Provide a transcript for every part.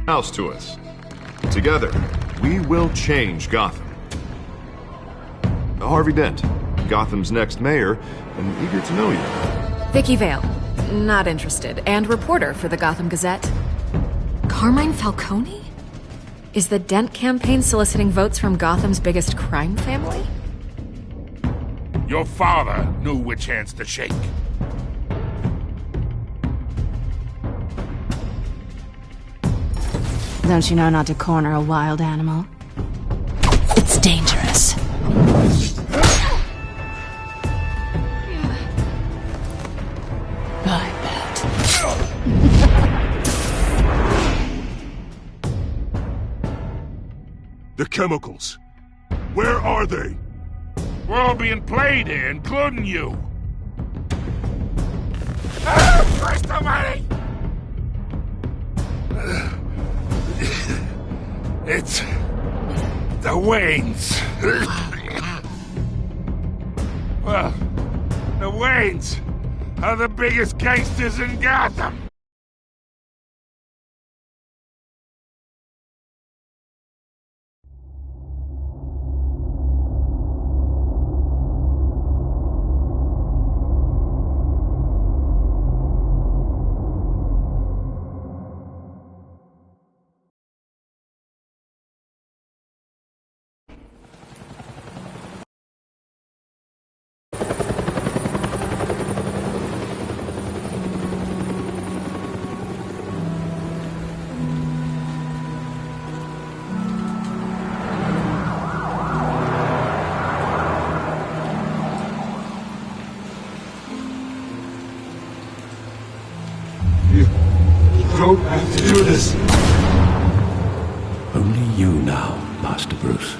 house to us. Together, we will change Gotham. Harvey Dent, Gotham's next mayor, and eager to know you. Vicky Vale, not interested, and reporter for the Gotham Gazette. Carmine Falcone? Is the Dent campaign soliciting votes from Gotham's biggest crime family? Your father knew which hands to shake. Don't you know not to corner a wild animal? It's dangerous. I bet. The chemicals. Where are they? We're all being played here, including you. Christ almighty! It's the Waynes. Well, the Waynes are the biggest gangsters in Gotham. Don't have to do this. Only you now, Master Bruce.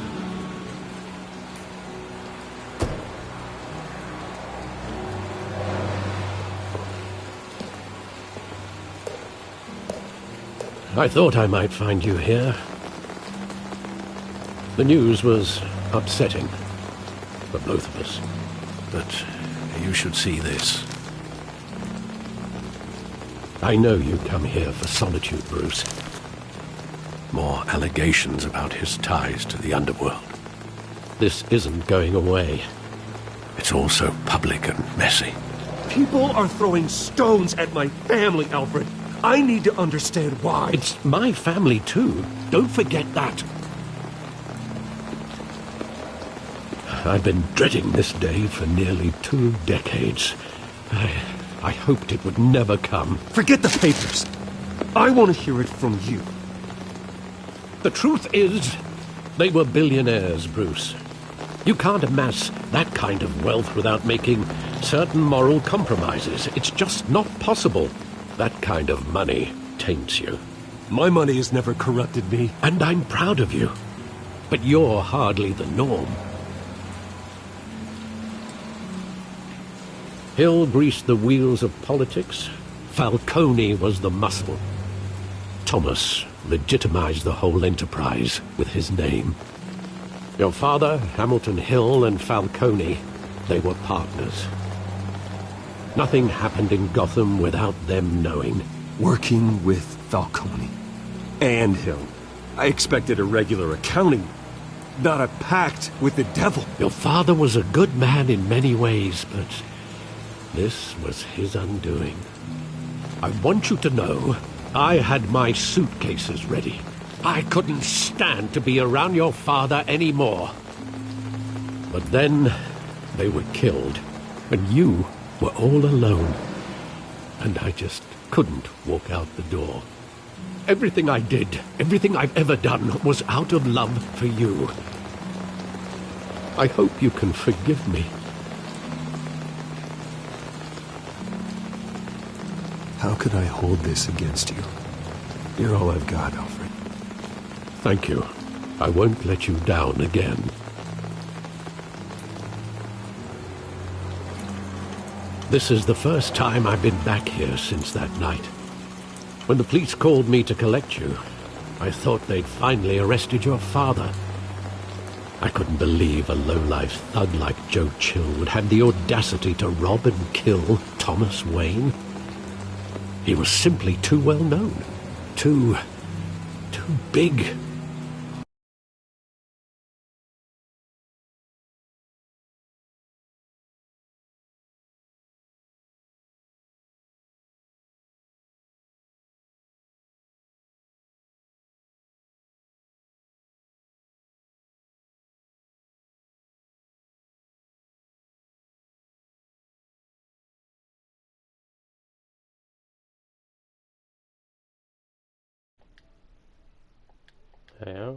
I thought I might find you here. The news was upsetting for both of us. But you should see this. I know you come here for solitude, Bruce. More allegations about his ties to the underworld. This isn't going away. It's all so public and messy. People are throwing stones at my family, Alfred. I need to understand why. It's my family, too. Don't forget that. I've been dreading this day for nearly 2 decades. I hoped it would never come. Forget the papers. I want to hear it from you. The truth is, they were billionaires, Bruce. You can't amass that kind of wealth without making certain moral compromises. It's just not possible. That kind of money taints you. My money has never corrupted me. And I'm proud of you. But you're hardly the norm. Hill greased the wheels of politics. Falcone was the muscle. Thomas legitimized the whole enterprise with his name. Your father, Hamilton Hill, and Falcone, they were partners. Nothing happened in Gotham without them knowing. Working with Falcone and Hill. I expected a regular accounting, not a pact with the devil. Your father was a good man in many ways, but this was his undoing. I want you to know, I had my suitcases ready. I couldn't stand to be around your father anymore. But then, they were killed, and you were all alone. And I just couldn't walk out the door. Everything I did, everything I've ever done, was out of love for you. I hope you can forgive me. How could I hold this against you? You're all I've got, Alfred. Thank you. I won't let you down again. This is the first time I've been back here since that night. When the police called me to collect you, I thought they'd finally arrested your father. I couldn't believe a low-life thug like Joe Chill would have the audacity to rob and kill Thomas Wayne. He was simply too well known, too big. Yeah.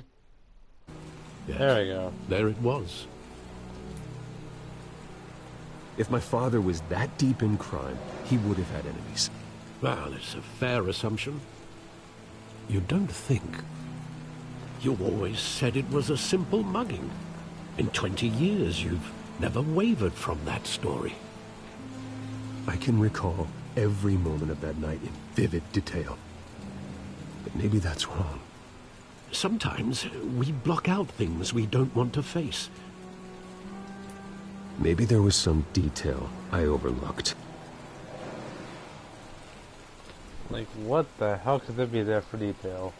Yes. There we go. There it was. If my father was that deep in crime, he would have had enemies. Well, it's a fair assumption. You don't think? You always said it was a simple mugging. In 20 years, you've never wavered from that story. I can recall every moment of that night in vivid detail. But maybe that's wrong. Sometimes we block out things we don't want to face. Maybe there was some detail I overlooked. Like, what the hell could there be there for detail?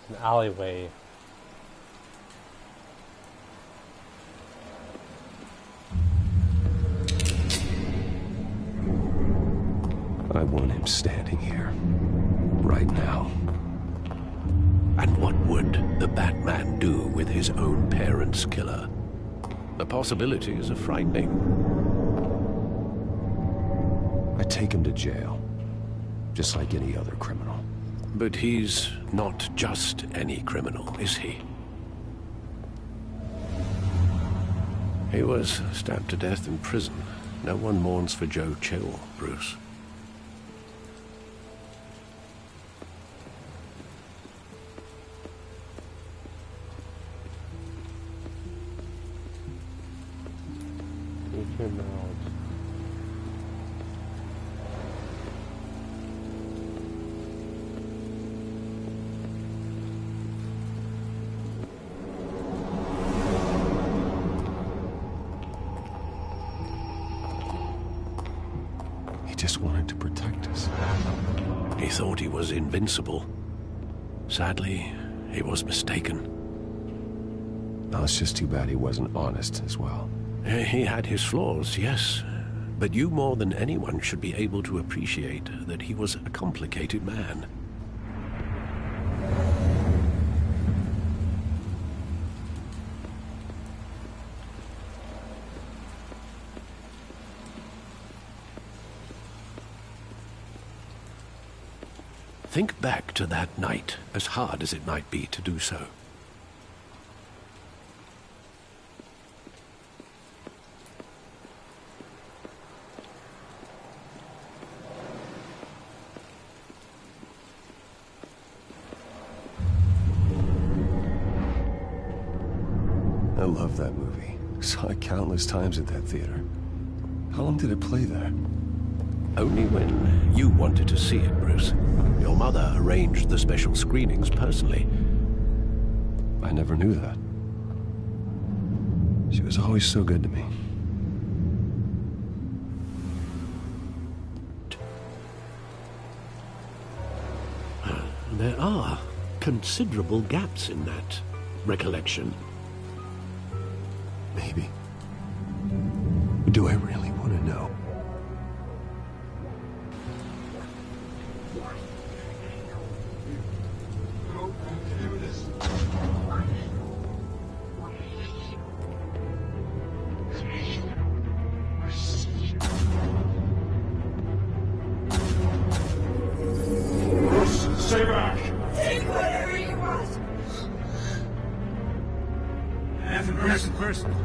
It's an alleyway. I want him standing here. Right now. And what would the Batman do with his own parents' killer? The possibilities are frightening. I take him to jail. Just like any other criminal. But he's not just any criminal, is he? He was stabbed to death in prison. No one mourns for Joe Chill, Bruce. Keep your mouth. He just wanted to protect us. He thought he was invincible. Sadly, he was mistaken. No, it's just too bad he wasn't honest as well. He had his flaws, yes. But you more than anyone should be able to appreciate that he was a complicated man. Think back to that night, as hard as it might be to do so. I love that movie. Saw it countless times at that theater. How long did it play there? Only when you wanted to see it, Bruce. Your mother arranged the special screenings personally. I never knew that. She was always so good to me. There are considerable gaps in that recollection. Maybe. Do I really want to know? Stay back! Take whatever you want! Nothing personal.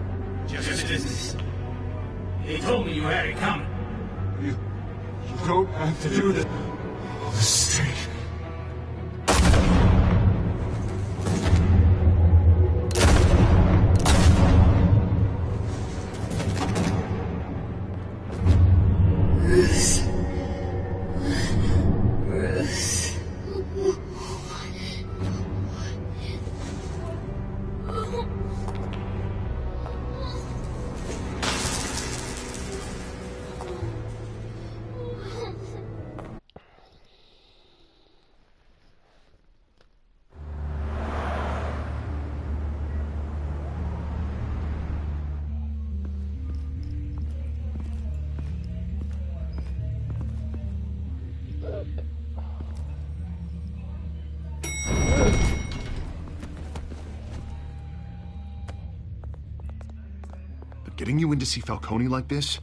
Just business. He told me you had it coming. You don't have to do this. Stay. Bruce. Bruce. Getting you in to see Falcone like this?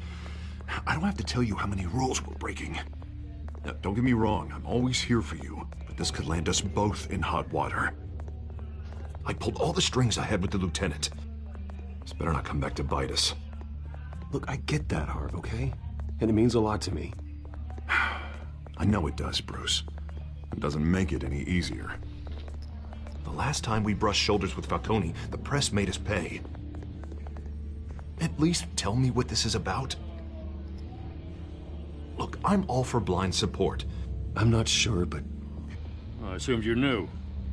I don't have to tell you how many rules we're breaking. Now, don't get me wrong, I'm always here for you, but this could land us both in hot water. I pulled all the strings I had with the lieutenant. This better not come back to bite us. Look, I get that, Harv, okay? And it means a lot to me. I know it does, Bruce. It doesn't make it any easier. The last time we brushed shoulders with Falcone, the press made us pay. At least tell me what this is about. Look, I'm all for blind support. I'm not sure, but I assumed you knew.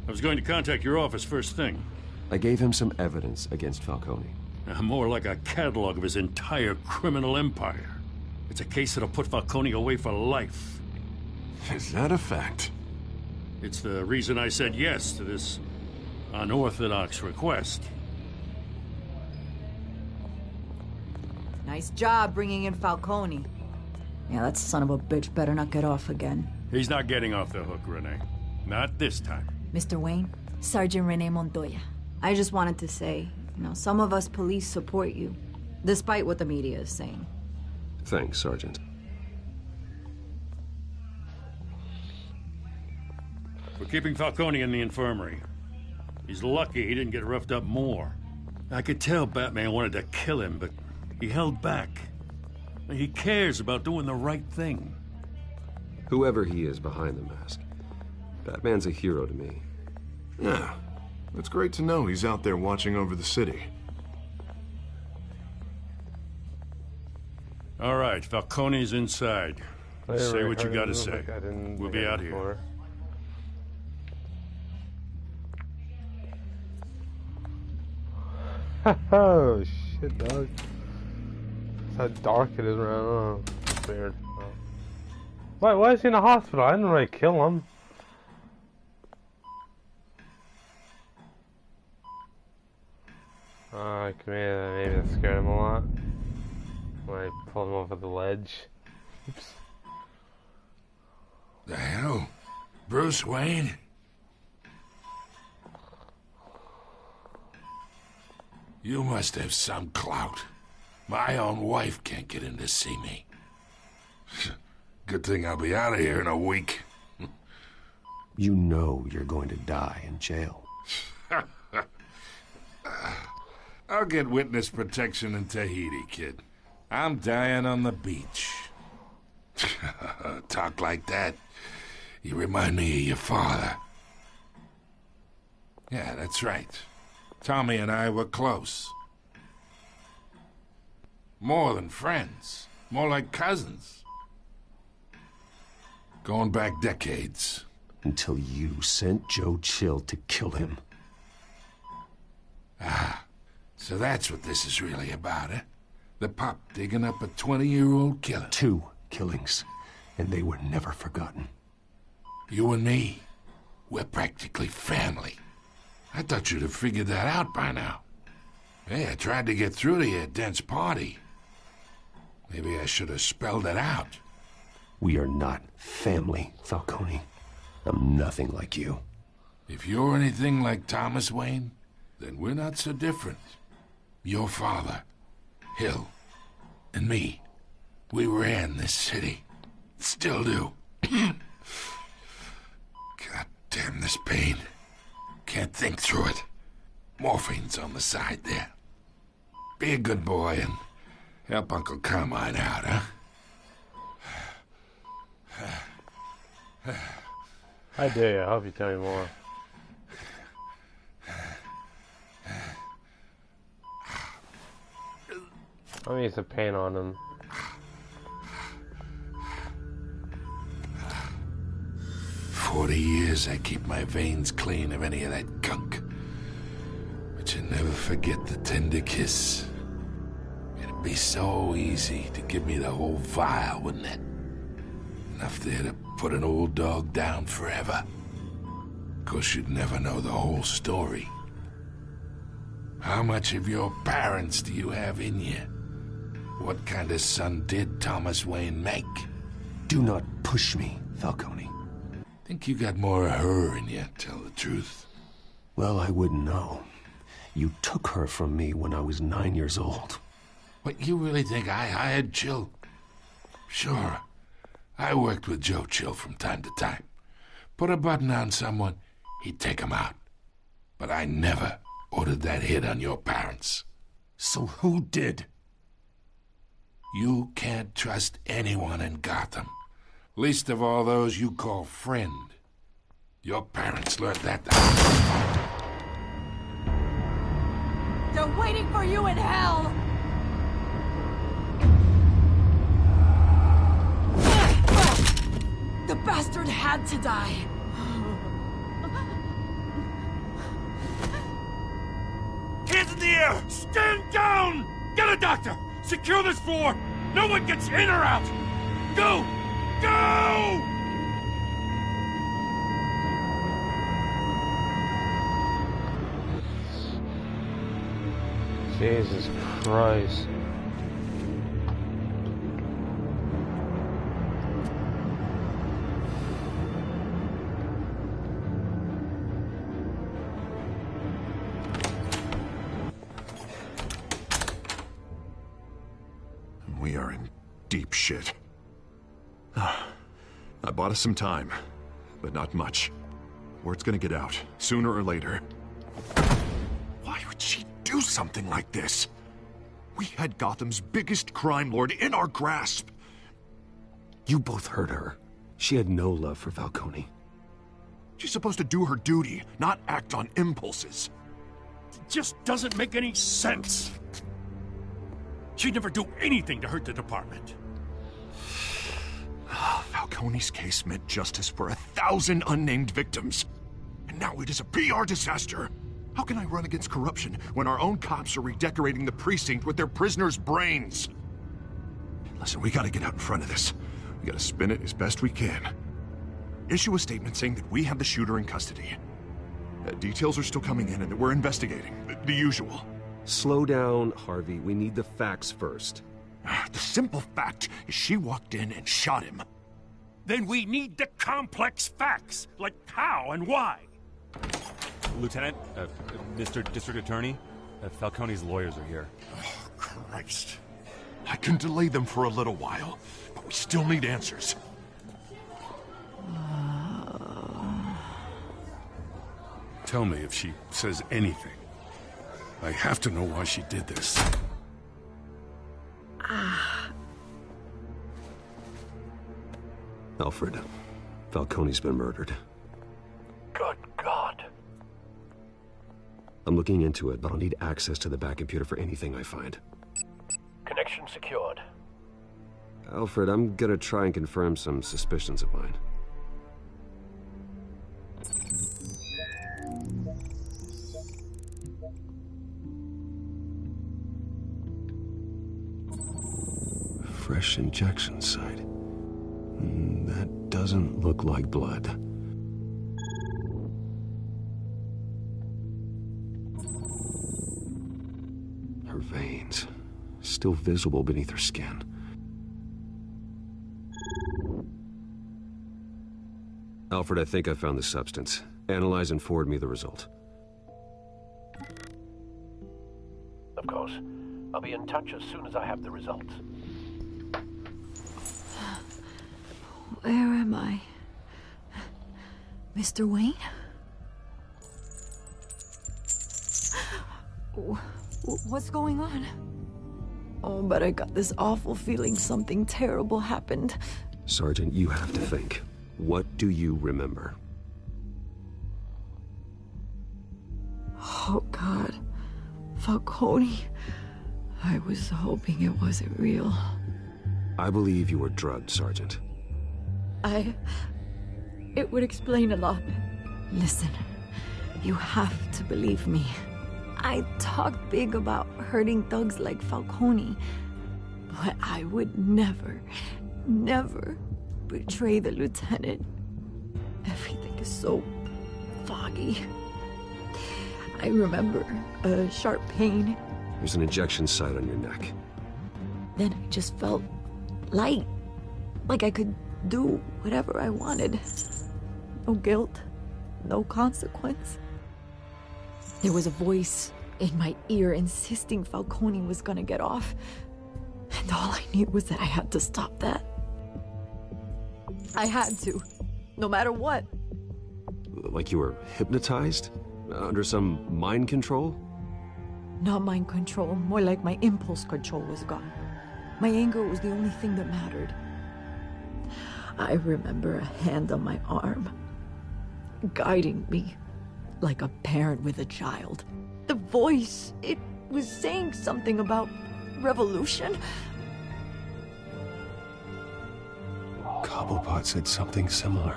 I was going to contact your office first thing. I gave him some evidence against Falcone. More like a catalog of his entire criminal empire. It's a case that'll put Falcone away for life. Is that a fact? It's the reason I said yes to this unorthodox request. Nice job bringing in Falcone. Yeah, that son of a bitch better not get off again. He's not getting off the hook, Renee. Not this time. Mr. Wayne, Sergeant Renee Montoya. I just wanted to say, some of us police support you, despite what the media is saying. Thanks, Sergeant. We're keeping Falcone in the infirmary. He's lucky he didn't get roughed up more. I could tell Batman wanted to kill him, but he held back. He cares about doing the right thing. Whoever he is behind the mask, Batman's a hero to me. Yeah, it's great to know he's out there watching over the city. All right, Falcone's inside. Say what you gotta say. We'll be out here. Oh, shit, dog. That's how dark it is right now. It's weird. Why is he in the hospital? I didn't really kill him. Maybe that scared him a lot. When I pulled him over the ledge. Oops. The hell? Bruce Wayne? You must have some clout. My own wife can't get in to see me. Good thing I'll be out of here in a week. You know you're going to die in jail. I'll get witness protection in Tahiti, kid. I'm dying on the beach. Talk like that. You remind me of your father. Yeah, that's right. Tommy and I were close. More than friends. More like cousins. Going back decades. Until you sent Joe Chill to kill him. Ah, so that's what this is really about, eh? The pup digging up a 20-year-old killer. 2 killings, and they were never forgotten. You and me, we're practically family. I thought you'd have figured that out by now. Hey, I tried to get through to your dense party. Maybe I should have spelled it out. We are not family, Falcone. I'm nothing like you. If you're anything like Thomas Wayne, then we're not so different. Your father, Hill, and me, we ran this city. Still do. God damn this pain. Can't think through it. Morphine's on the side there. Be a good boy and help Uncle Carmine out, huh? I dare you. I hope you tell me more. I mean, it's a pain on him. For 40 years I keep my veins clean of any of that gunk. But you never forget the tender kiss. It'd be so easy to give me the whole vial, wouldn't it? Enough there to put an old dog down forever. Of course, you'd never know the whole story. How much of your parents do you have in you? What kind of son did Thomas Wayne make? Do not push me, Falcone. Think you got more of her in you, tell the truth. Well, I wouldn't know. You took her from me when I was 9 years old. What, you really think I hired Chill? Sure. I worked with Joe Chill from time to time. Put a button on someone, he'd take him out. But I never ordered that hit on your parents. So who did? You can't trust anyone in Gotham. Least of all those you call friend. Your parents learned that the They're waiting for you in hell! The bastard had to die. Hands in the air! Stand down! Get a doctor! Secure this floor! No one gets in or out! Go! Go! Jesus Christ. We are in deep shit. I bought us some time, but not much. Word's gonna get out, sooner or later. Why would she do something like this? We had Gotham's biggest crime lord in our grasp. You both hurt her. She had no love for Falcone. She's supposed to do her duty, not act on impulses. It just doesn't make any sense. She'd never do anything to hurt the department. Falcone's case meant justice for 1,000 unnamed victims. And now it is a PR disaster. How can I run against corruption when our own cops are redecorating the precinct with their prisoners' brains? Listen, we gotta get out in front of this. We gotta spin it as best we can. Issue a statement saying that we have the shooter in custody. Details are still coming in and that we're investigating. The usual. Slow down, Harvey. We need the facts first. The simple fact is she walked in and shot him. Then we need the complex facts, like how and why. Lieutenant, Mr. District Attorney, Falcone's lawyers are here. Oh, Christ. I can delay them for a little while, but we still need answers. Tell me if she says anything. I have to know why she did this. Alfred, Falcone's been murdered. Good God. I'm looking into it, but I'll need access to the back computer for anything I find. Connection secured. Alfred, I'm gonna try and confirm some suspicions of mine. Fresh injection site. That doesn't look like blood. Her veins, still visible beneath her skin. Alfred, I think I found the substance. Analyze and forward me the result. Of course. I'll be in touch as soon as I have the results. Where am I? Mr. Wayne? What's going on? Oh, but I got this awful feeling something terrible happened. Sergeant, you have to think. What do you remember? Oh, God. Falcone. I was hoping it wasn't real. I believe you were drugged, Sergeant. It would explain a lot. Listen, you have to believe me. I talked big about hurting thugs like Falcone, but I would never betray the lieutenant. Everything is so foggy. I remember a sharp pain. There's an injection site on your neck. Then I just felt light, like I could do whatever I wanted. No guilt, no consequence. There was a voice in my ear insisting Falcone was gonna get off, And all I knew was that I had to stop that. I had to, no matter what. Like you were hypnotized? Under some mind control? Not mind control, more like my impulse control was gone. My anger was the only thing that mattered. I remember a hand on my arm, guiding me like a parent with a child. The voice, it was saying something about revolution. Cobblepot said something similar.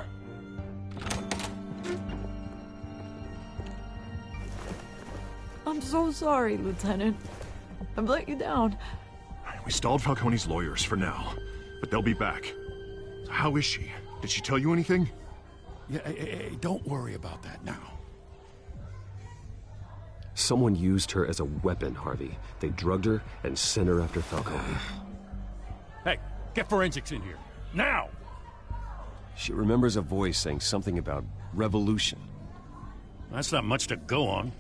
I'm so sorry, Lieutenant. I've let you down. We stalled Falcone's lawyers for now, but they'll be back. So how is she? Did she tell you anything? Yeah, hey, don't worry about that now. Someone used her as a weapon, Harvey. They drugged her and sent her after Falcone. Hey, get forensics in here. Now! She remembers a voice saying something about revolution. That's not much to go on.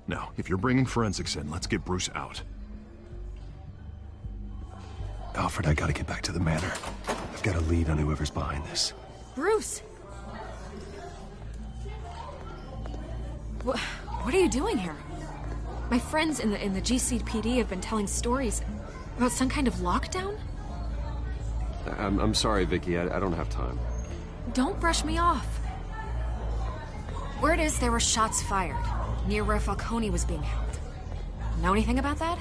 Now, if you're bringing forensics in, let's get Bruce out. Alfred, I gotta get back to the manor. I've got a lead on whoever's behind this. Bruce! What are you doing here? My friends in the GCPD have been telling stories about some kind of lockdown? I'm sorry, Vicky. I don't have time. Don't brush me off. Word is there were shots fired near where Falcone was being held. Know anything about that?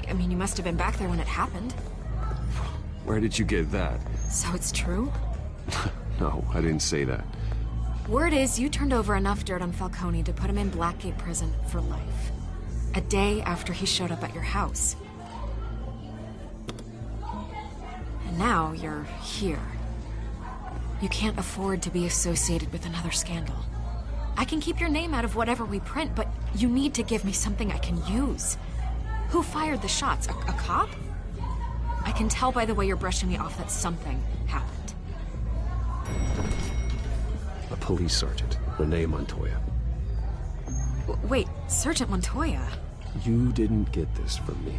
I mean, you must have been back there when it happened. Where did you get that? So it's true? No, I didn't say that. Word is you turned over enough dirt on Falcone to put him in Blackgate Prison for life. A day after he showed up at your house. And now you're here. You can't afford to be associated with another scandal. I can keep your name out of whatever we print, but you need to give me something I can use. Who fired the shots? A cop? I can tell by the way you're brushing me off that something happened. A police sergeant, Renee Montoya. Wait, Sergeant Montoya? You didn't get this from me.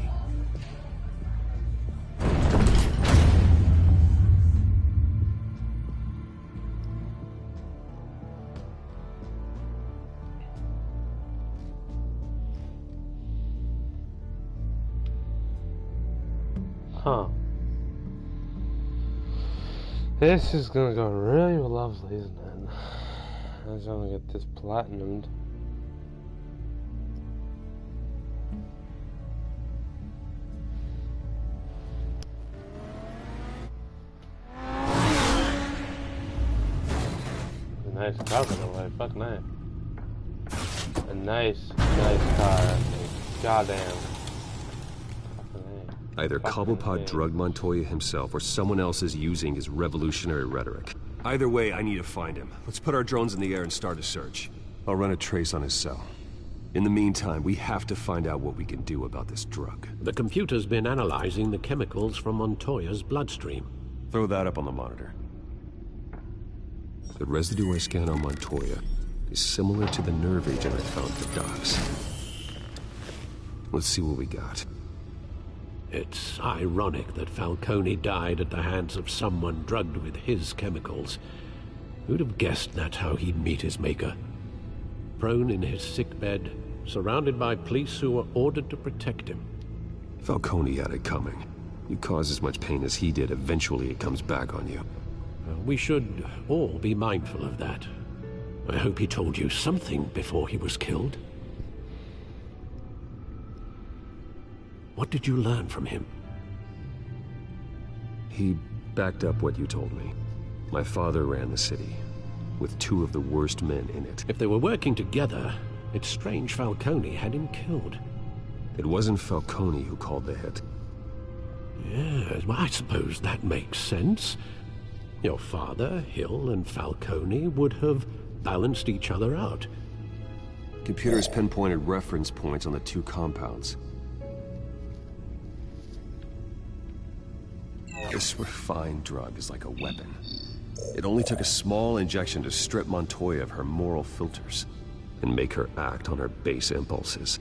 Huh. This is gonna go really lovely, isn't it? I'm just gonna get this platinumed. A nice car, by the way. Fuck nice. A nice car. I think. Goddamn. Either Cobblepot drugged Montoya himself, or someone else is using his revolutionary rhetoric. Either way, I need to find him. Let's put our drones in the air and start a search. I'll run a trace on his cell. In the meantime, we have to find out what we can do about this drug. The computer's been analyzing the chemicals from Montoya's bloodstream. Throw that up on the monitor. The residue I scan on Montoya is similar to the nerve agent I found at the docks. Let's see what we got. It's ironic that Falcone died at the hands of someone drugged with his chemicals. Who'd have guessed that's how he'd meet his maker? Prone in his sickbed, surrounded by police who were ordered to protect him. Falcone had it coming. You cause as much pain as he did, eventually it comes back on you. We should all be mindful of that. I hope he told you something before he was killed. What did you learn from him? He backed up what you told me. My father ran the city, with two of the worst men in it. If they were working together, it's strange Falcone had him killed. It wasn't Falcone who called the hit. Yes, well, I suppose that makes sense. Your father, Hill, and Falcone would have balanced each other out. Computers pinpointed reference points on the two compounds. This refined drug is like a weapon. It only took a small injection to strip Montoya of her moral filters and make her act on her base impulses.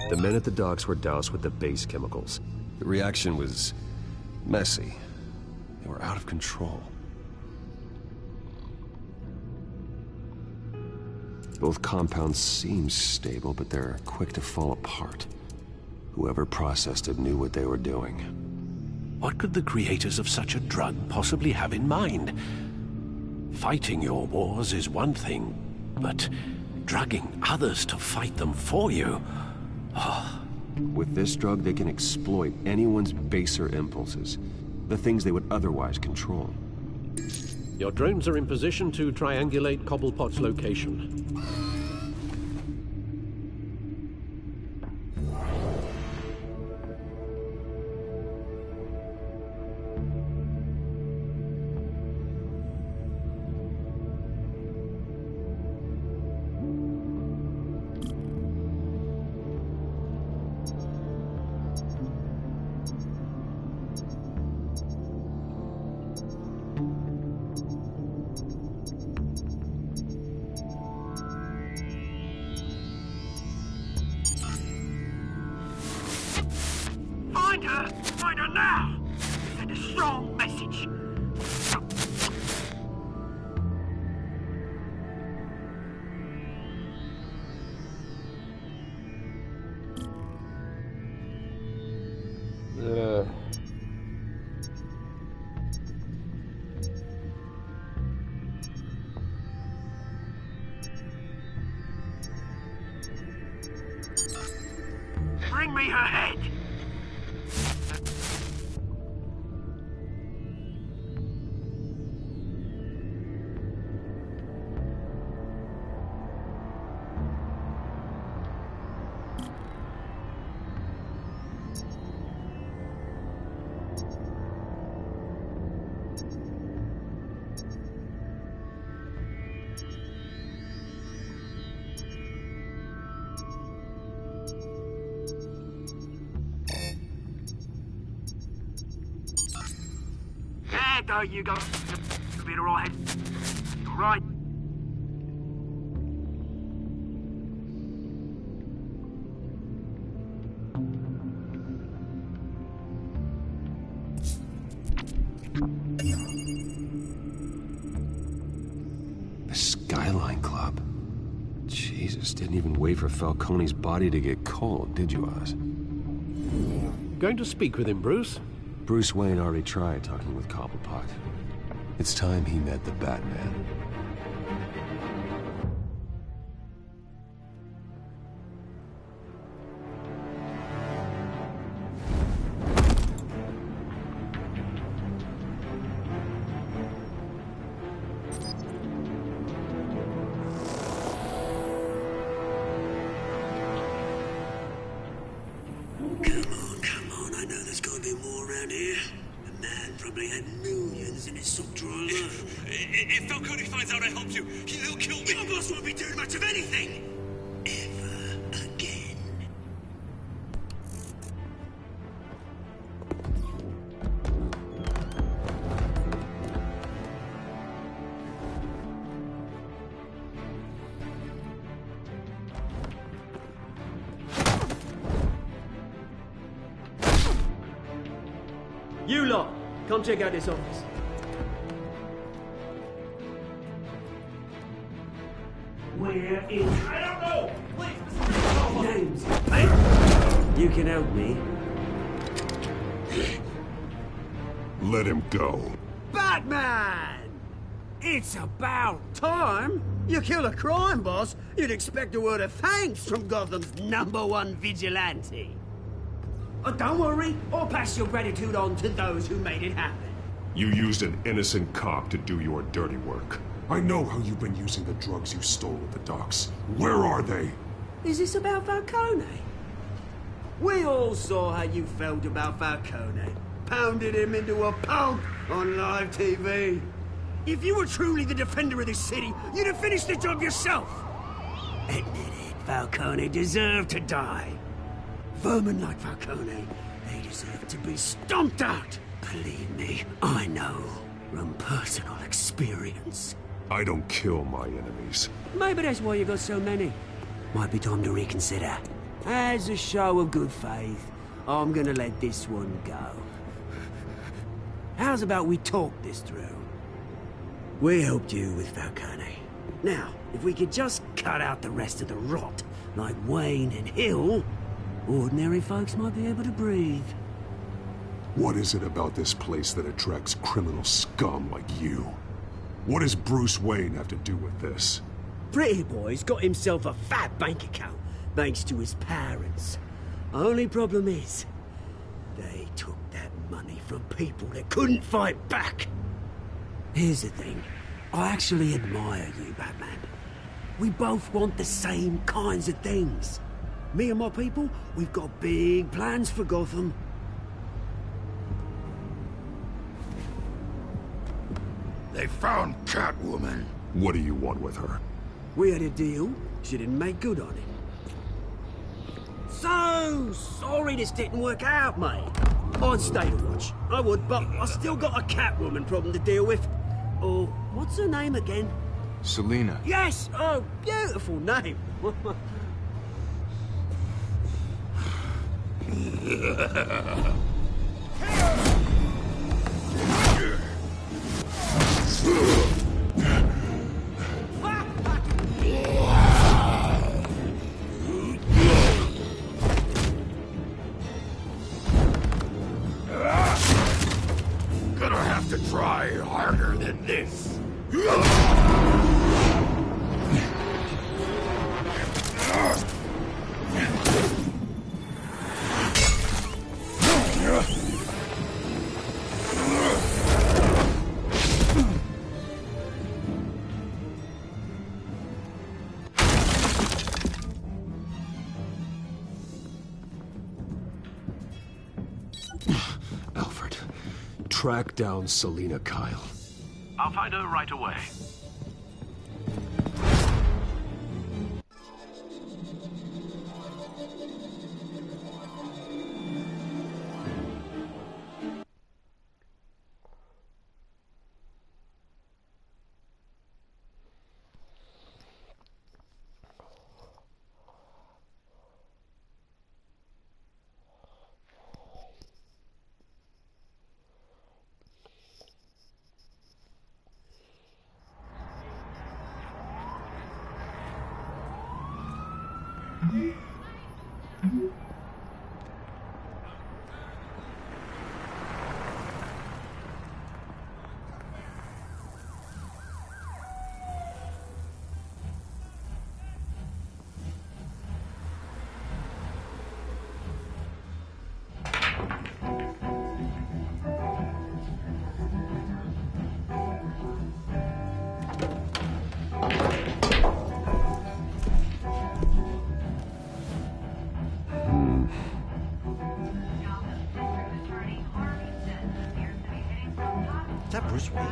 The men at the docks were doused with the base chemicals. The reaction was messy. They were out of control. Both compounds seem stable, but they're quick to fall apart. Whoever processed it knew what they were doing. What could the creators of such a drug possibly have in mind? Fighting your wars is one thing, but drugging others to fight them for you? Oh. With this drug, they can exploit anyone's baser impulses, the things they would otherwise control. Your drones are in position to triangulate Cobblepot's location. Find her now! Send a strong message. Bring me her head! There you go. You'll be alright. Alright. The Skyline Club. Jesus, didn't even wait for Falcone's body to get cold, did you, Oz? Going to speak with him, Bruce? Bruce Wayne already tried talking with Cobblepot. It's time he met the Batman. Come on, I know there's gotta be more around here. The man probably had millions in his sock drawer alone. If Falcone finds out I helped you, he'll kill me. Your boss won't be doing much of anything! Ever again. You lot, come check out this office. Where is... I don't know! Please, Names. Hey, you can help me. Let him go. Batman! It's about time. You kill a crime boss, you'd expect a word of thanks from Gotham's #1 vigilante. Don't worry, I'll pass your gratitude on to those who made it happen. You used an innocent cop to do your dirty work. I know how you've been using the drugs you stole at the docks. Where are they? Is this about Falcone? We all saw how you felt about Falcone. Pounded him into a pulp on live TV. If you were truly the defender of this city, you'd have finished the job yourself. Admit it, Falcone deserved to die. Vermin like Falcone, they deserve to be stomped out. Believe me, I know from personal experience. I don't kill my enemies. Maybe that's why you got so many. Might be time to reconsider. As a show of good faith, I'm gonna let this one go. How's about we talk this through? We helped you with Falcone. Now, if we could just cut out the rest of the rot, like Wayne and Hill, ordinary folks might be able to breathe. What is it about this place that attracts criminal scum like you? What does Bruce Wayne have to do with this? Pretty Boy's got himself a fat bank account, thanks to his parents. Only problem is, they took that money from people that couldn't fight back. Here's the thing. I actually admire you, Batman. We both want the same kinds of things. Me and my people, we've got big plans for Gotham. They found Catwoman. What do you want with her? We had a deal. She didn't make good on it. So sorry this didn't work out, mate. I'd stay to watch. I would, but I still got a Catwoman problem to deal with. Oh, what's her name again? Selina. Yes! Oh, beautiful name. Gonna have to try harder than this. Alfred, track down Selina Kyle. I'll find her right away. Is that Bruce Wayne?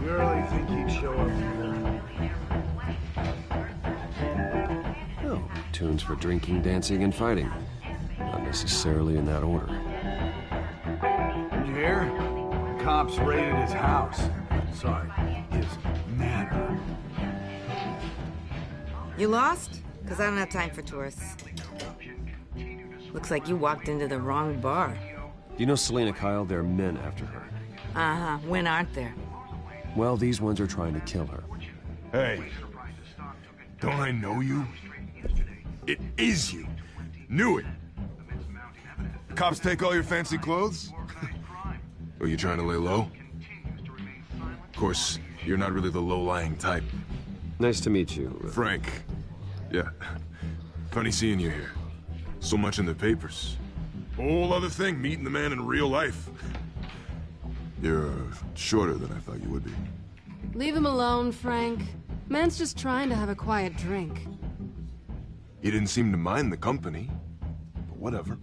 You really think he'd show up here? Oh, tunes for drinking, dancing, and fighting. Not necessarily in that order. Did you hear? The cops raided his house. Sorry, his manor. You lost? Because I don't have time for tourists. Looks like you walked into the wrong bar. Do you know Selina Kyle? There are men after her. Uh-huh. When aren't there? Well, these ones are trying to kill her. Hey, don't I know you? It is you. Knew it. Cops take all your fancy clothes? Are you trying to lay low? Of course, you're not really the low-lying type. Nice to meet you. Frank. Yeah. Funny seeing you here. So much in the papers. Whole other thing, meeting the man in real life. You're shorter than I thought you would be. Leave him alone, Frank. Man's just trying to have a quiet drink. He didn't seem to mind the company. But whatever.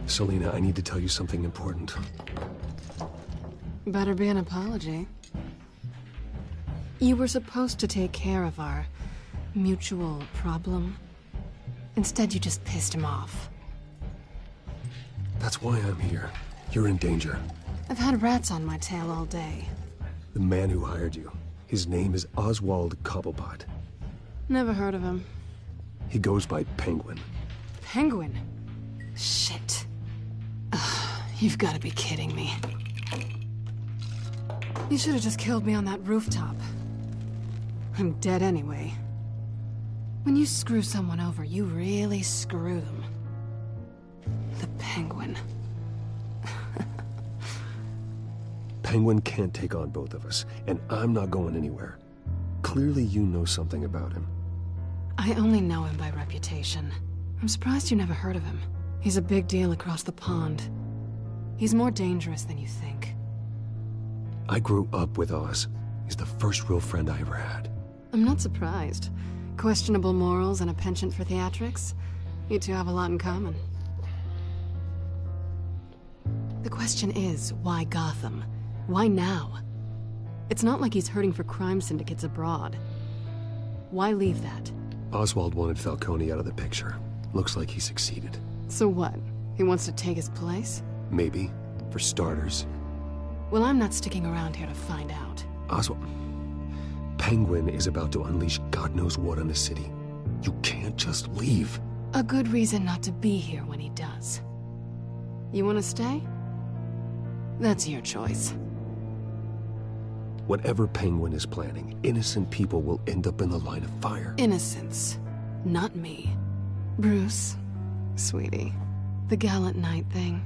Selina, I need to tell you something important. Better be an apology. You were supposed to take care of our mutual problem. Instead, you just pissed him off. That's why I'm here. You're in danger. I've had rats on my tail all day. The man who hired you. His name is Oswald Cobblepot. Never heard of him. He goes by Penguin. Penguin? Shit. Ugh, you've got to be kidding me. You should have just killed me on that rooftop. I'm dead anyway. When you screw someone over, you really screw them. The Penguin. Penguin can't take on both of us, and I'm not going anywhere. Clearly you know something about him. I only know him by reputation. I'm surprised you never heard of him. He's a big deal across the pond. He's more dangerous than you think. I grew up with Oz. He's the first real friend I ever had. I'm not surprised. Questionable morals and a penchant for theatrics. You two have a lot in common. The question is, why Gotham? Why now? It's not like he's hurting for crime syndicates abroad. Why leave that? Oswald wanted Falcone out of the picture. Looks like he succeeded. So what? He wants to take his place? Maybe. For starters. Well, I'm not sticking around here to find out. Oswald... Penguin is about to unleash God knows what on the city. You can't just leave. A good reason not to be here when he does. You want to stay? That's your choice. Whatever Penguin is planning, innocent people will end up in the line of fire. Innocence. Not me. Bruce, sweetie, the gallant knight thing,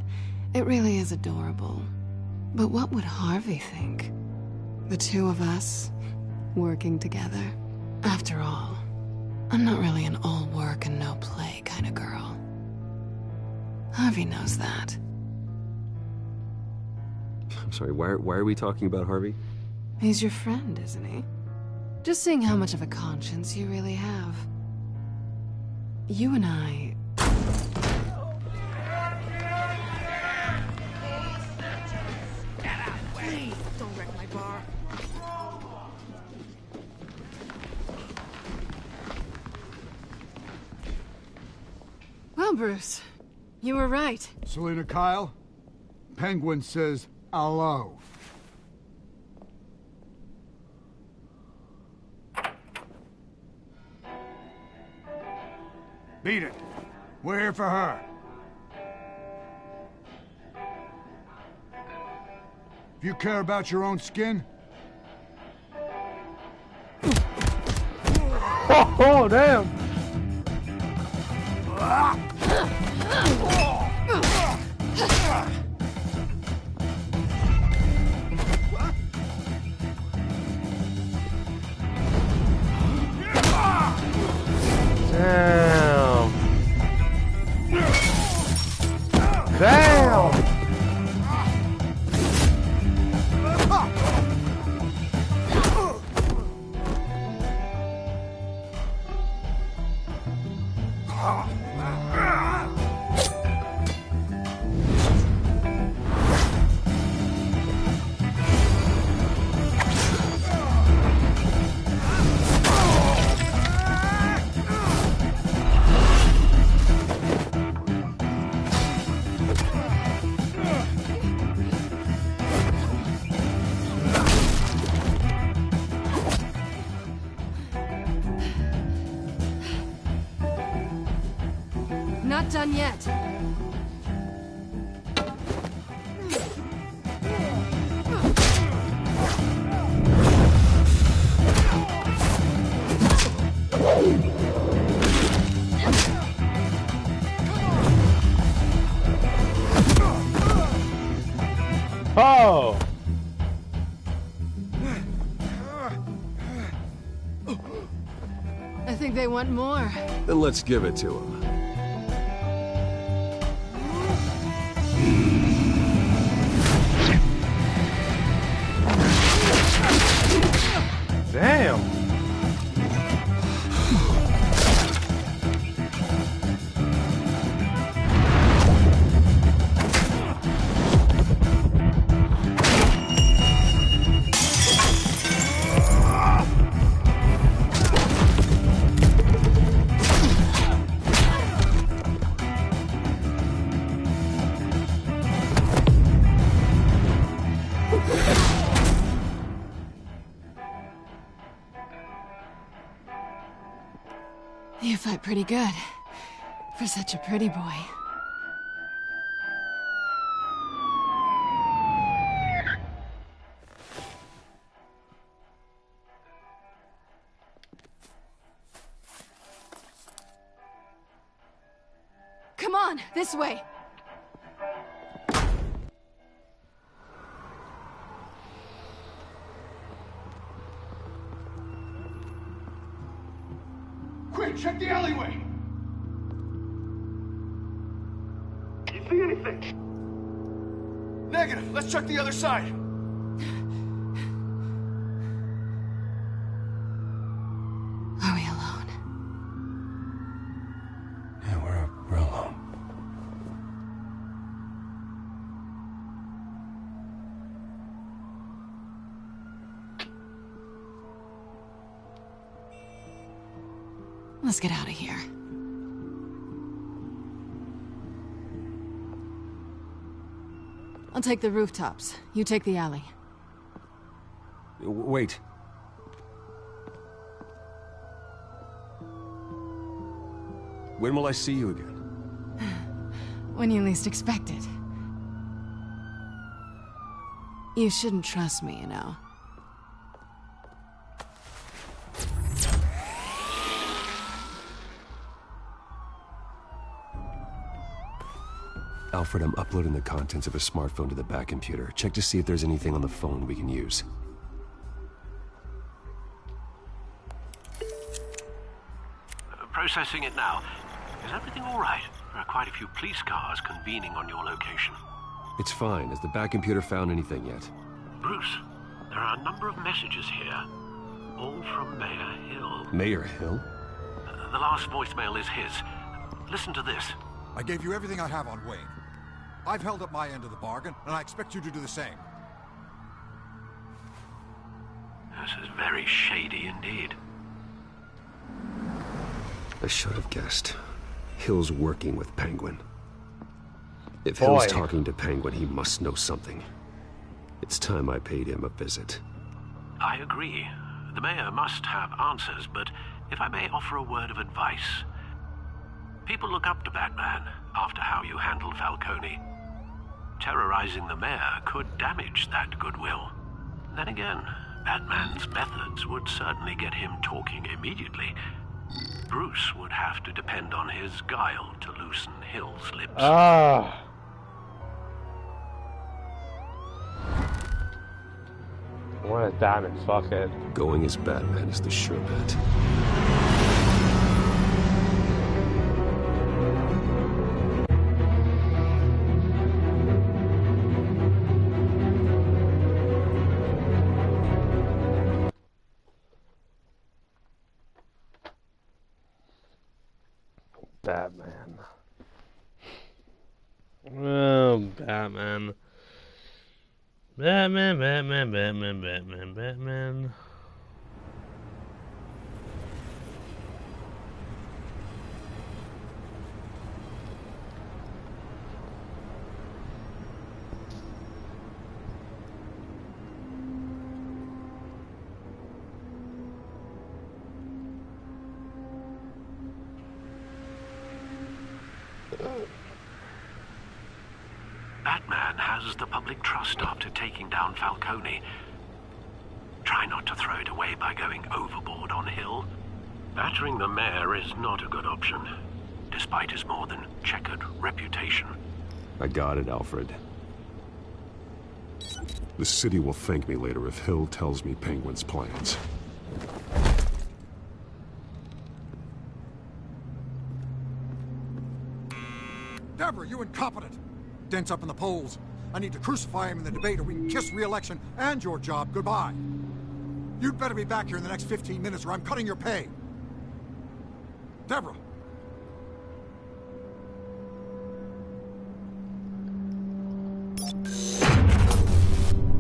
it really is adorable. But what would Harvey think? The two of us, working together. After all, I'm not really an all work and no play kind of girl. Harvey knows that. I'm sorry, why are we talking about Harvey? He's your friend, isn't he? Just seeing how much of a conscience you really have. You and I... Please, don't wreck my bar. Well, Bruce, you were right. Selina Kyle, Penguin says hello. Beat it. We're here for her. If you care about your own skin... Oh, damn! Damn! Damn! Not done yet. Oh! I think they want more. Then let's give it to him. Damn! pretty good. For such a pretty boy. Come on, this way. Quick, check the alleyway! You see anything? Negative. Let's check the other side. Are we alone? Yeah, we're alone. Let's get out of here. I'll take the rooftops. You take the alley. Wait. When will I see you again? When you least expect it. You shouldn't trust me, you know. Alfred, I'm uploading the contents of a smartphone to the back computer. Check to see if there's anything on the phone we can use. Processing it now. Is everything all right? There are quite a few police cars convening on your location. It's fine. Has the back computer found anything yet? Bruce, there are a number of messages here. All from Mayor Hill. Mayor Hill? The last voicemail is his. Listen to this. I gave you everything I have on Wayne. I've held up my end of the bargain, and I expect you to do the same. This is very shady indeed. I should have guessed. Hill's working with Penguin. If Boy. Hill's talking to Penguin, he must know something. It's time I paid him a visit. I agree. The mayor must have answers, but if I may offer a word of advice. People look up to Batman after how you handled Falcone. Terrorizing the mayor could damage that goodwill. Then again, Batman's methods would certainly get him talking immediately. Bruce would have to depend on his guile to loosen Hill's lips. Ah. What a damage, fuck it. Going as Batman is the sure bet. Batman. Oh, Batman. Batman. Batman has the public trust after taking down Falcone. Try not to throw it away by going overboard on Hill. Battering the mayor is not a good option, despite his more than checkered reputation. I got it, Alfred. The city will thank me later if Hill tells me Penguin's plans. Deborah, you incompetent! Dents up in the polls. I need to crucify him in the debate or we can kiss re-election and your job goodbye. You'd better be back here in the next 15 minutes or I'm cutting your pay. Deborah!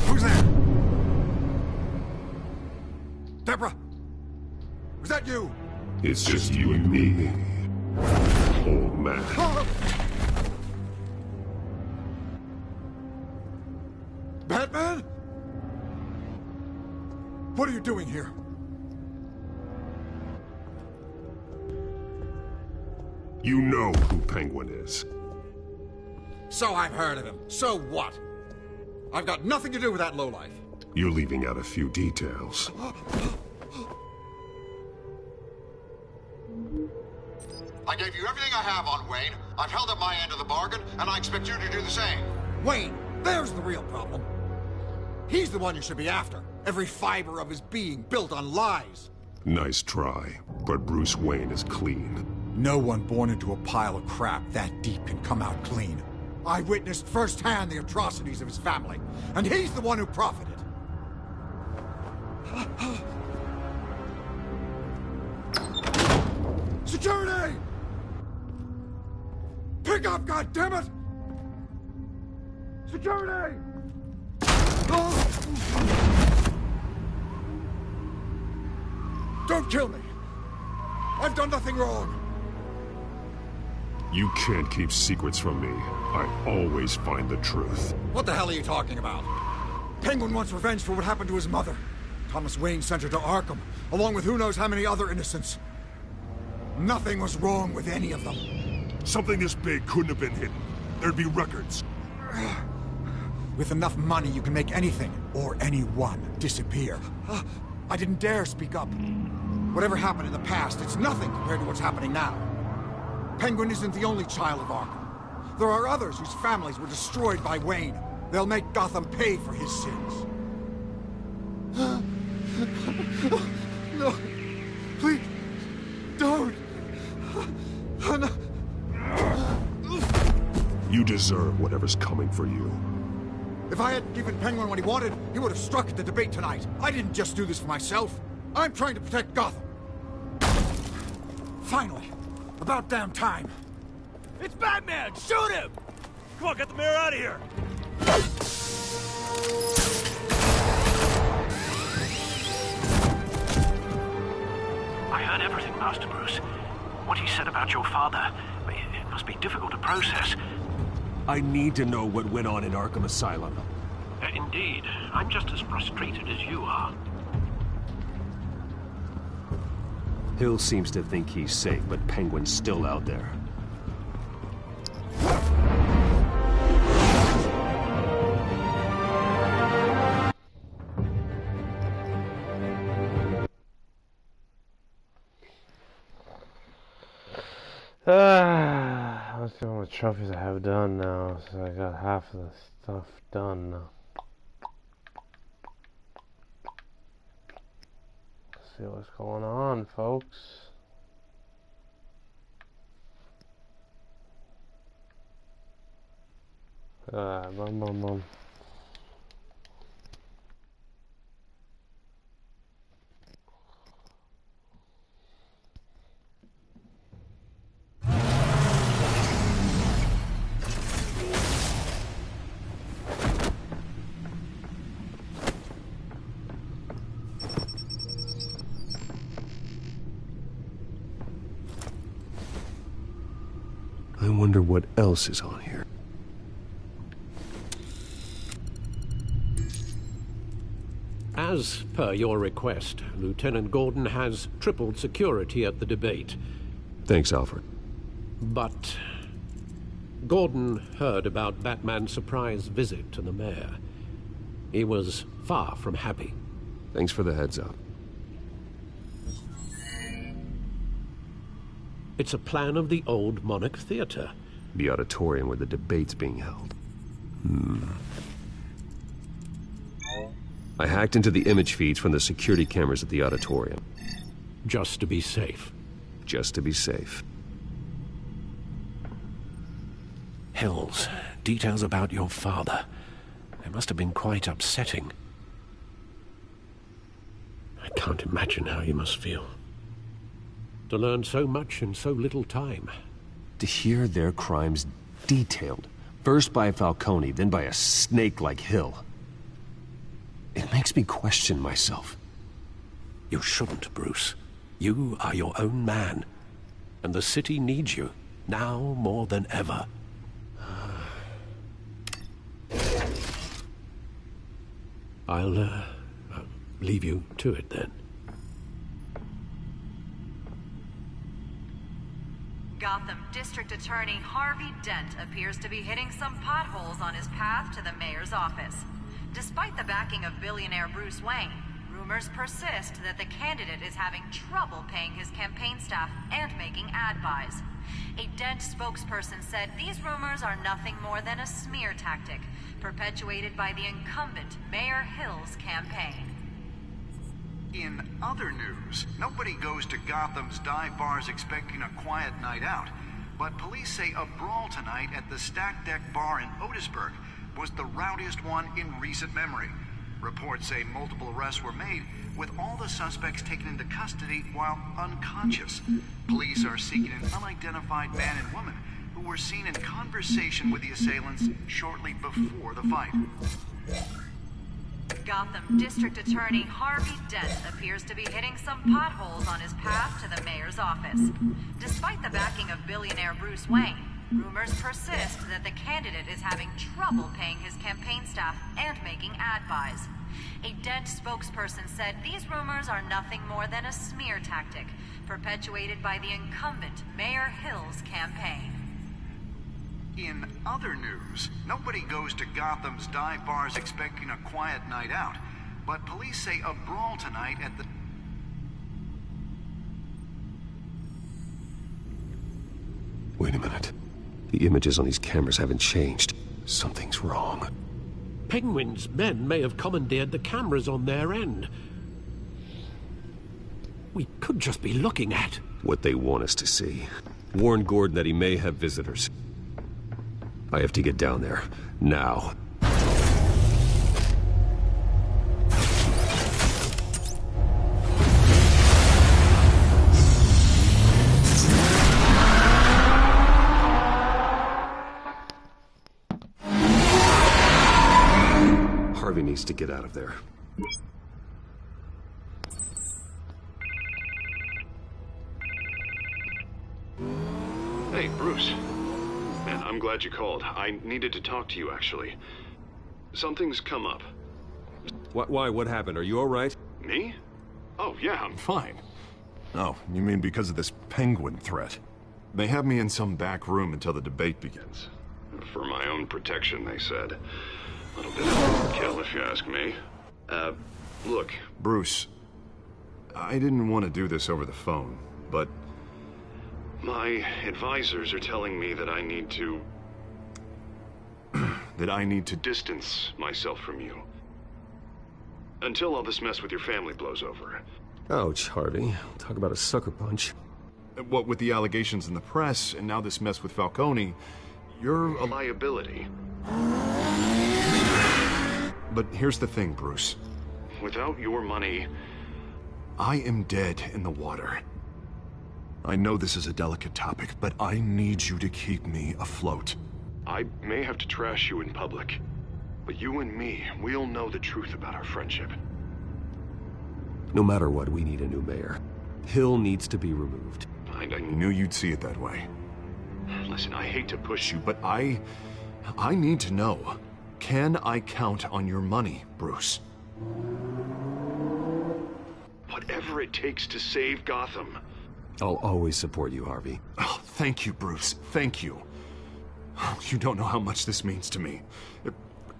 Who's there? Deborah! Was that you? It's just you and me, old man. Batman? What are you doing here? You know who Penguin is. So I've heard of him. So what? I've got nothing to do with that lowlife. You're leaving out a few details. I gave you everything I have on Wayne. I've held up my end of the bargain, and I expect you to do the same. Wayne, there's the real problem. He's the one you should be after. Every fiber of his being built on lies. Nice try, but Bruce Wayne is clean. No one born into a pile of crap that deep can come out clean. I witnessed firsthand the atrocities of his family, and he's the one who profited. Security! Pick up, goddammit! Security! Don't kill me! I've done nothing wrong! You can't keep secrets from me. I always find the truth. What the hell are you talking about? Penguin wants revenge for what happened to his mother. Thomas Wayne sent her to Arkham, along with who knows how many other innocents. Nothing was wrong with any of them. Something this big couldn't have been hidden. There'd be records. With enough money, you can make anything, or anyone, disappear. I didn't dare speak up. Whatever happened in the past, it's nothing compared to what's happening now. Penguin isn't the only child of Arkham. There are others whose families were destroyed by Wayne. They'll make Gotham pay for his sins. No. Please. Don't. No. You deserve whatever's coming for you. If I hadn't given Penguin what he wanted, he would have struck at the debate tonight. I didn't just do this for myself. I'm trying to protect Gotham. Finally. About damn time. It's Batman! Shoot him! Come on, get the mayor out of here! I heard everything, Master Bruce. What he said about your father, it must be difficult to process. I need to know what went on in Arkham Asylum. Indeed. I'm just as frustrated as you are. Hill seems to think he's safe, but Penguin's still out there. Let's see how many trophies I have done now. So I got half of the stuff done now. Let's see what's going on, folks. Boom, boom, boom. I wonder what else is on here. As per your request, Lieutenant Gordon has tripled security at the debate. Thanks, Alfred. But Gordon heard about Batman's surprise visit to the mayor. He was far from happy. Thanks for the heads up. It's a plan of the old Monarch Theater. The auditorium where the debate's being held. I hacked into the image feeds from the security cameras at the auditorium. Just to be safe. Just to be safe. Hills, details about your father. They must have been quite upsetting. I can't imagine how you must feel. To learn so much in so little time. To hear their crimes detailed, first by Falcone, then by a snake like Hill. It makes me question myself. You shouldn't, Bruce. You are your own man. And the city needs you, now more than ever. I'll leave you to it then. Gotham District Attorney Harvey Dent appears to be hitting some potholes on his path to the mayor's office. Despite the backing of billionaire Bruce Wayne, rumors persist that the candidate is having trouble paying his campaign staff and making ad buys. A Dent spokesperson said these rumors are nothing more than a smear tactic, perpetuated by the incumbent Mayor Hill's campaign. In other news, nobody goes to Gotham's dive bars expecting a quiet night out, but police say a brawl tonight at the Stack Deck Bar in Otisburg was the rowdiest one in recent memory. Reports say multiple arrests were made, with all the suspects taken into custody while unconscious. Police are seeking an unidentified man and woman who were seen in conversation with the assailants shortly before the fight. Gotham District Attorney Harvey Dent appears to be hitting some potholes on his path to the mayor's office. Despite the backing of billionaire Bruce Wayne, rumors persist that the candidate is having trouble paying his campaign staff and making ad buys. A Dent spokesperson said these rumors are nothing more than a smear tactic, perpetuated by the incumbent Mayor Hill's campaign. In other news, nobody goes to Gotham's dive bars expecting a quiet night out, but police say a brawl tonight at the... Wait a minute. The images on these cameras haven't changed. Something's wrong. Penguin's men may have commandeered the cameras on their end. We could just be looking at what they want us to see. Warn Gordon that he may have visitors. I have to get down there, now. Harvey needs to get out of there. Hey, Bruce. Man, I'm glad you called. I needed to talk to you, actually. Something's come up. Why? What happened? Are you all right? Me? Oh, yeah, I'm fine. Oh, you mean because of this penguin threat? They have me in some back room until the debate begins. For my own protection, they said. A little bit of overkill, if you ask me. Look. Bruce, I didn't want to do this over the phone, but... My advisors are telling me that I need to... that I need to... distance myself from you. Until all this mess with your family blows over. Ouch, Harvey. Talk about a sucker punch. What with the allegations in the press, and now this mess with Falcone, you're a liability. But here's the thing, Bruce. Without your money... I am dead in the water. I know this is a delicate topic, but I need you to keep me afloat. I may have to trash you in public, but you and me, we'll know the truth about our friendship. No matter what, we need a new mayor. Hill needs to be removed. I knew you'd see it that way. Listen, I hate to push you, but I need to know. Can I count on your money, Bruce? Whatever it takes to save Gotham. I'll always support you, Harvey. Oh, thank you, Bruce. Thank you. You don't know how much this means to me.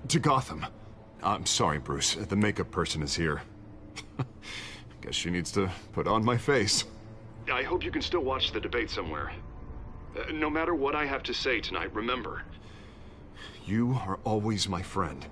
To Gotham. I'm sorry, Bruce. The makeup person is here. Guess she needs to put on my face. I hope you can still watch the debate somewhere. No matter what I have to say tonight, remember. You are always my friend.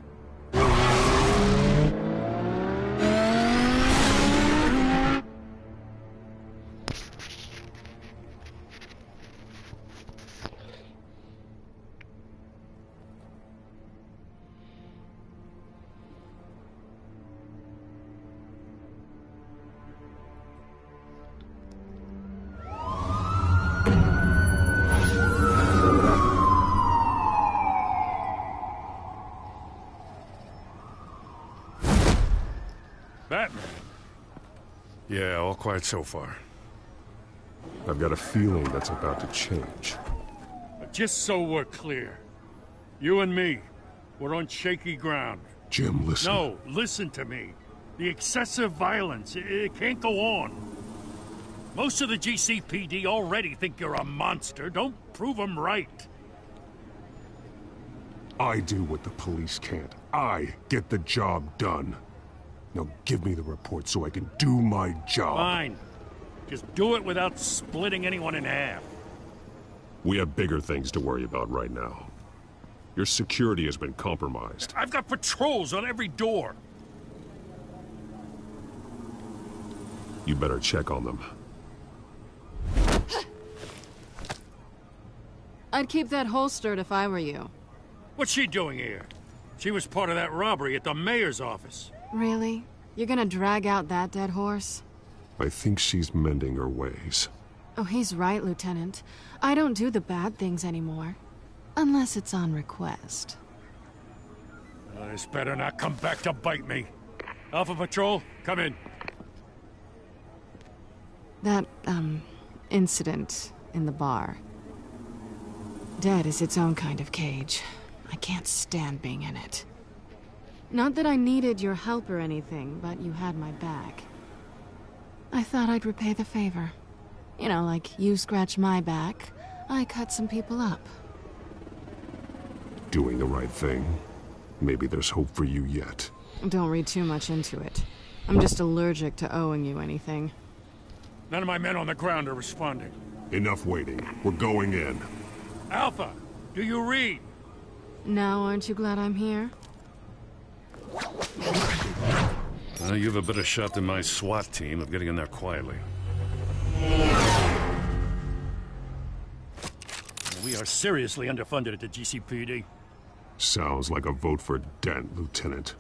Batman. Yeah, all quiet so far. I've got a feeling that's about to change. But just so we're clear, you and me, we're on shaky ground. Jim, listen. No, listen to me. The excessive violence, it can't go on. Most of the GCPD already think you're a monster. Don't prove them right. I do what the police can't. I get the job done. Now give me the report so I can do my job. Fine. Just do it without splitting anyone in half. We have bigger things to worry about right now. Your security has been compromised. I've got patrols on every door. You better check on them. I'd keep that holstered if I were you. What's she doing here? She was part of that robbery at the mayor's office. Really? You're gonna drag out that dead horse? I think she's mending her ways. Oh, he's right, Lieutenant. I don't do the bad things anymore. Unless it's on request. This better not come back to bite me. Alpha Patrol, come in. That, incident in the bar. Dead is its own kind of cage. I can't stand being in it. Not that I needed your help or anything, but you had my back. I thought I'd repay the favor. You know, like you scratch my back, I cut some people up. Doing the right thing. Maybe there's hope for you yet. Don't read too much into it. I'm just allergic to owing you anything. None of my men on the ground are responding. Enough waiting. We're going in. Alpha, do you read? Now, aren't you glad I'm here? You have a better shot than my SWAT team of getting in there quietly. We are seriously underfunded at the GCPD. Sounds like a vote for Dent, Lieutenant.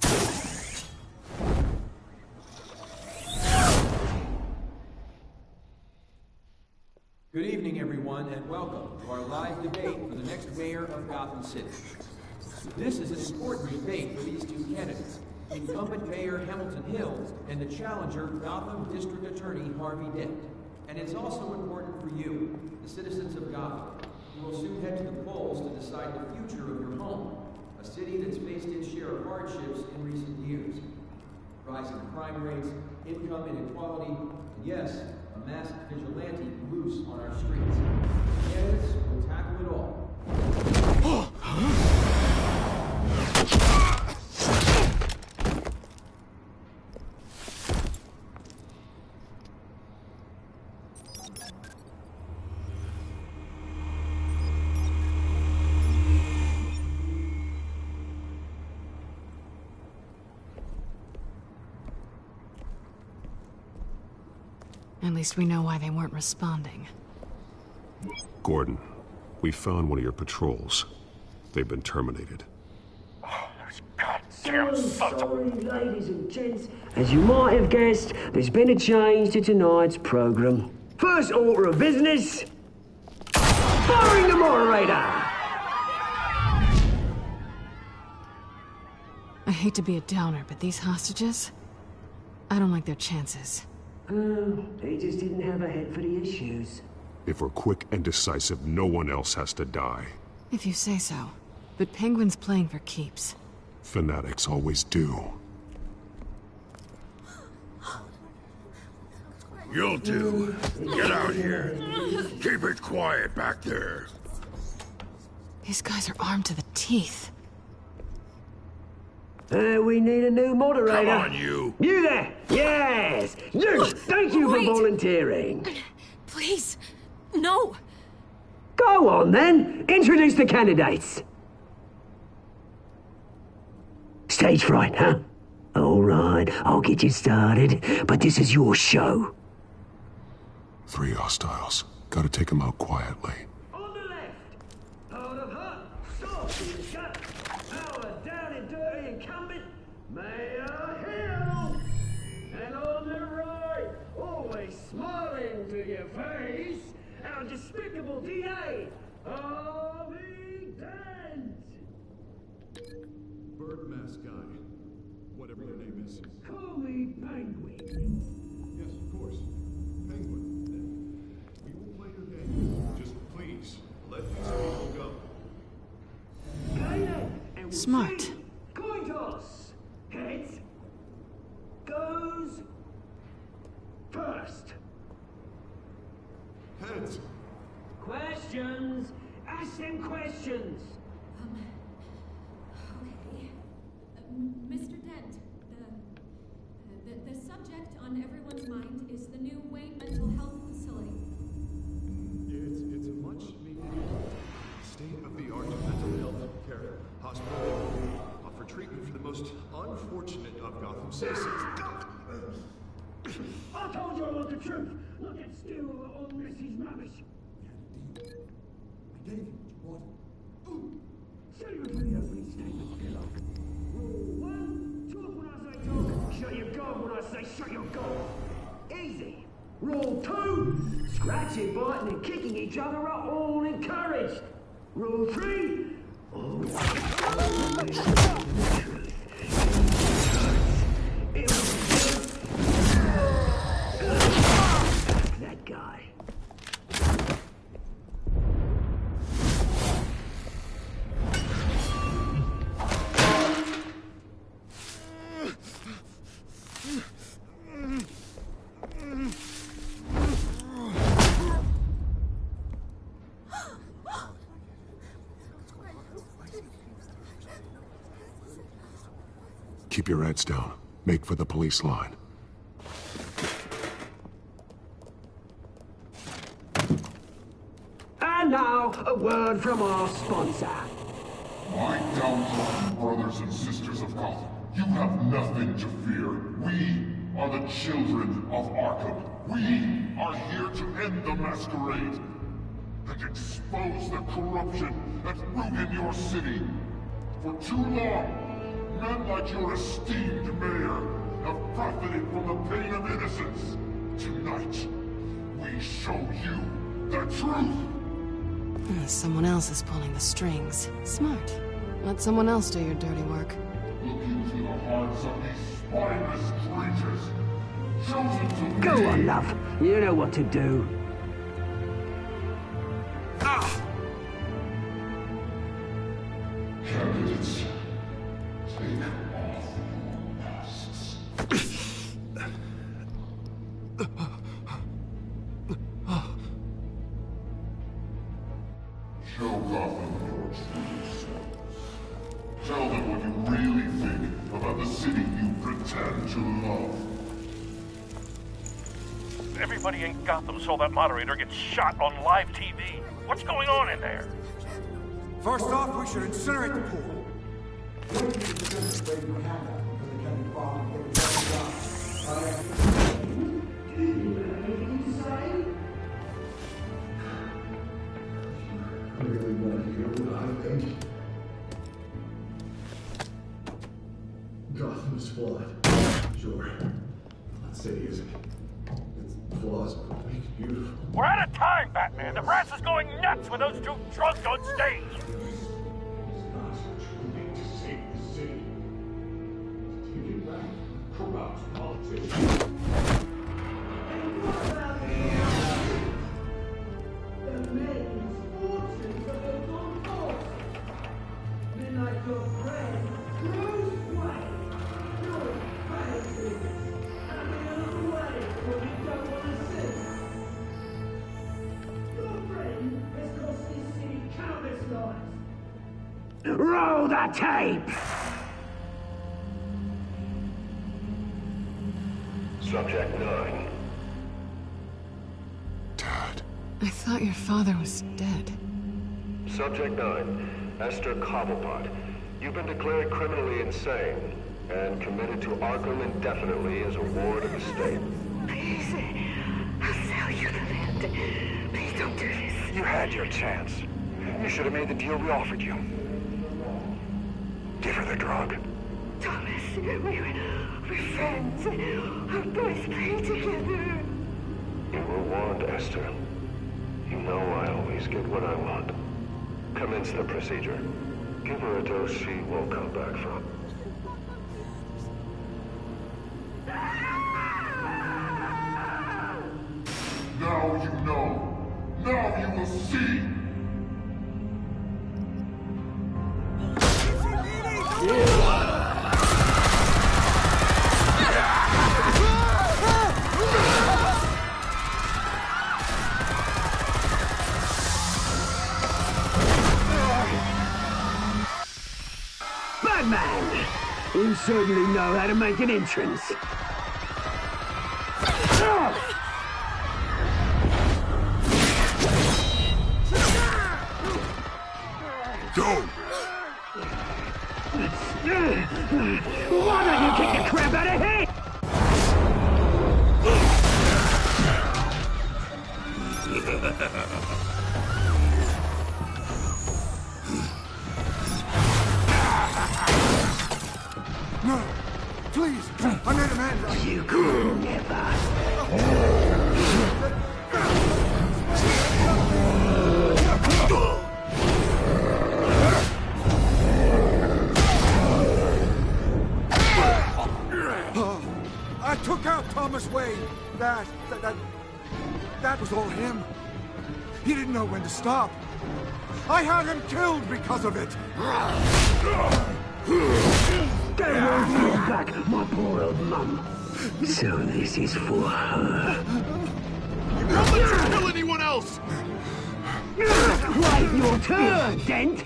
Good evening, everyone, and welcome to our live debate for the next mayor of Gotham City. This is an important debate for these two candidates, incumbent Mayor Hamilton Hill and the challenger Gotham District Attorney Harvey Dent. And it's also important for you, the citizens of Gotham, who will soon head to the polls to decide the future of your home, a city that's faced its share of hardships in recent years. Rising crime rates, income inequality, and yes, a masked vigilante loose on our streets. Candidates will tackle it all. At least we know why they weren't responding. Gordon, we found one of your patrols. They've been terminated. Damn sorry, ladies and gents. As you might have guessed, there's been a change to tonight's program. First order of business, firing the moderator! I hate to be a downer, but these hostages, I don't like their chances. They just didn't have a head for the issues. If we're quick and decisive, no one else has to die. If you say so. But Penguin's playing for keeps. Fanatics always do. You'll do. Get out here. Keep it quiet back there. These guys are armed to the teeth. We need a new moderator. Come on, you. You there! Yes! You! Thank you for volunteering. Please, no. Go on, then. Introduce the candidates. Stage fright, huh? All right, I'll get you started, but this is your show. 3 hostiles. Gotta take them out quietly. On the left, out of hut, soft in the gut, our down and dirty incumbent, Mayor Hill. And on the right, always smiling to your face, our despicable DA, Harvey Dent. Bird mask guy. Whatever your name is. Call me Penguin. Yes, of course. Penguin. We will play your game. Just please, let these people go. Smart. Coin toss. Heads goes first. project on everyone's mind is the new Wayne Mental Health Facility. It's a much-needed state-of-the-art mental health care hospital. Offer treatment for the most unfortunate of Gotham citizens. I told you I want the truth. Look at still all Missy's rubbish. I gave you what you wanted. Show you a video for these statements, killer. Rule 1, talk when I say talk. Shut your gob when I say shut your gob. Easy. Rule 2, scratching, biting and kicking each other are all encouraged. Rule 3, always that guy. Keep your heads down. Make for the police line. And now, a word from our sponsor. My downtrodden brothers and sisters of Gotham, you have nothing to fear. We are the children of Arkham. We are here to end the masquerade and expose the corruption that's rooted your city. For too long, men like your esteemed mayor have profited from the pain of innocence. Tonight, we show you the truth. Someone else is pulling the strings. Smart. Let someone else do your dirty work. Look into the hearts of these spineless creatures, chosen to Go on, love. You know what to do. Candidates, take off your masks. Show Gotham your true selves. Tell them what you really think about the city you pretend to love. Everybody in Gotham saw that moderator get shot on live TV. What's going on in there? First off, we should incinerate the pool. Gotham is flawed. Sure. That city isn't. Its flaws make it beautiful. We're out of time, Batman. The brass is going nuts with those two drunks on stage. Corrupt politicians. Roll the tape! Subject 9. I thought your father was dead. Subject 9, Esther Cobblepot. You've been declared criminally insane and committed to Arkham indefinitely as a ward of the state. Please, I'll sell you the land. Please don't do this. You had your chance. You should have made the deal we offered you. Give her the drug. Thomas, we're friends. Our boys play together. You were warned, Esther. You know I always get what I want. Commence the procedure. Give her a dose she won't come back from. Now you know. Now you will see. Batman! You certainly know how to make an entrance. Go! Why don't you kick the crap out of him? No! Please! I made a man! You could never! I took out Thomas Wayne. That was all him. He didn't know when to stop. I had him killed because of it. Don't hold back, my poor old mum. So this is for her. Don't let you kill anyone else! Wait your turn, Dent!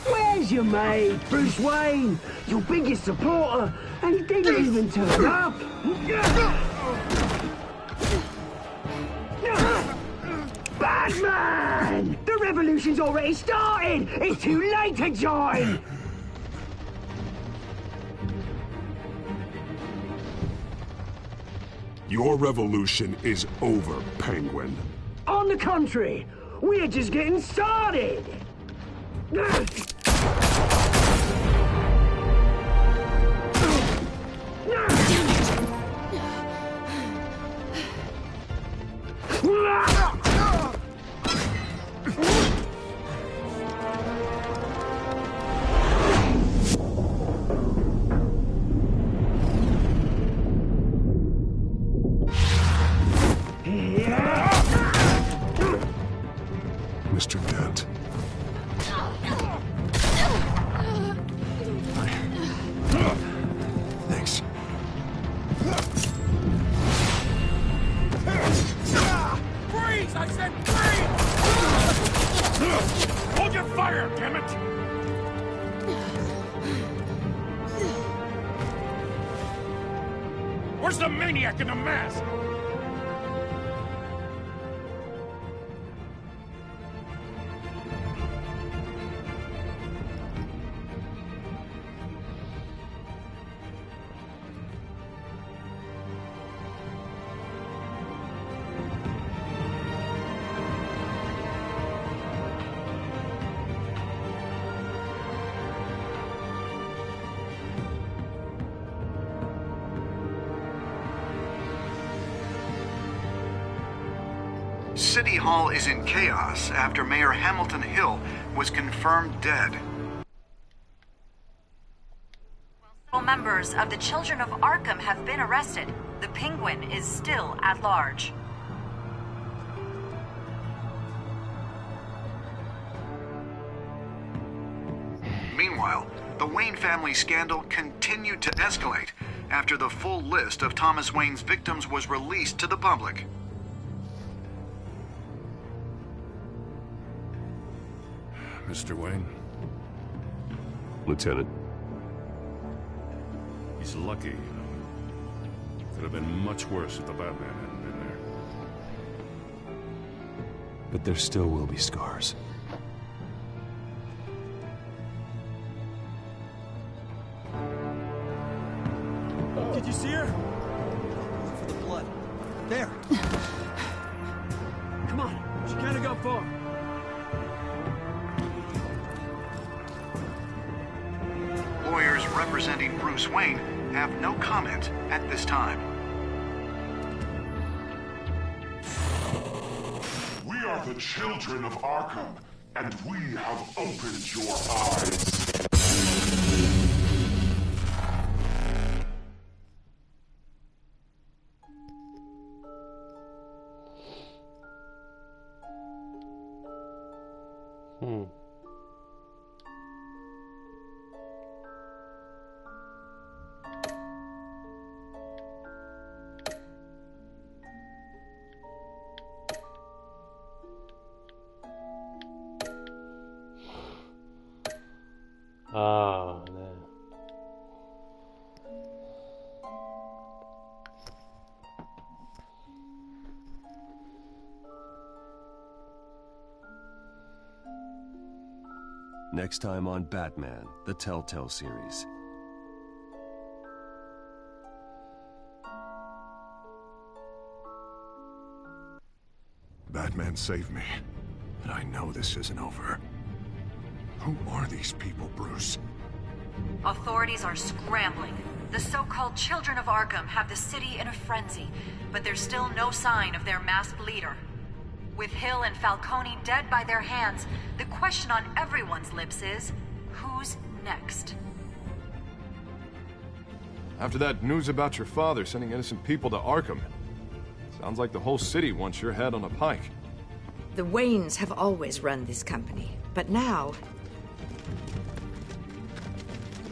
Where's your mate, Bruce Wayne? Your biggest supporter, and he didn't even turn up. Batman! The revolution's already started! It's too late to join! Your revolution is over, Penguin. On the contrary, we're just getting started! Mr. Dent. Thanks. Freeze! I said freeze! Hold your fire, damn it! Where's the maniac in the mask? City Hall is in chaos after Mayor Hamilton Hill was confirmed dead. Members of the Children of Arkham have been arrested. The Penguin is still at large. Meanwhile, the Wayne family scandal continued to escalate after the full list of Thomas Wayne's victims was released to the public. Mr. Wayne? Lieutenant. He's lucky, you know. Could have been much worse if the Batman hadn't been there. But there still will be scars. Did you see her? For the blood. There. Come on. She can't have got far. Lawyers representing Bruce Wayne have no comment at this time. We are the children of Arkham, and we have opened your eyes. Oh, no. Next time on Batman, the Telltale series. Batman saved me, but I know this isn't over. Who are these people, Bruce? Authorities are scrambling. The so-called Children of Arkham have the city in a frenzy, but there's still no sign of their masked leader. With Hill and Falcone dead by their hands, the question on everyone's lips is, who's next? After that news about your father sending innocent people to Arkham, sounds like the whole city wants your head on a pike. The Waynes have always run this company, but now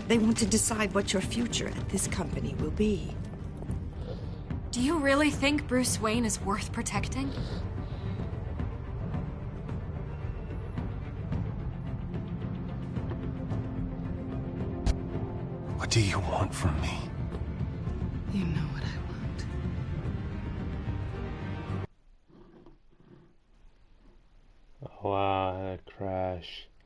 they want to decide what your future at this company will be. Do you really think Bruce Wayne is worth protecting? What do you want from me? You know what I want. Oh, wow, that crash.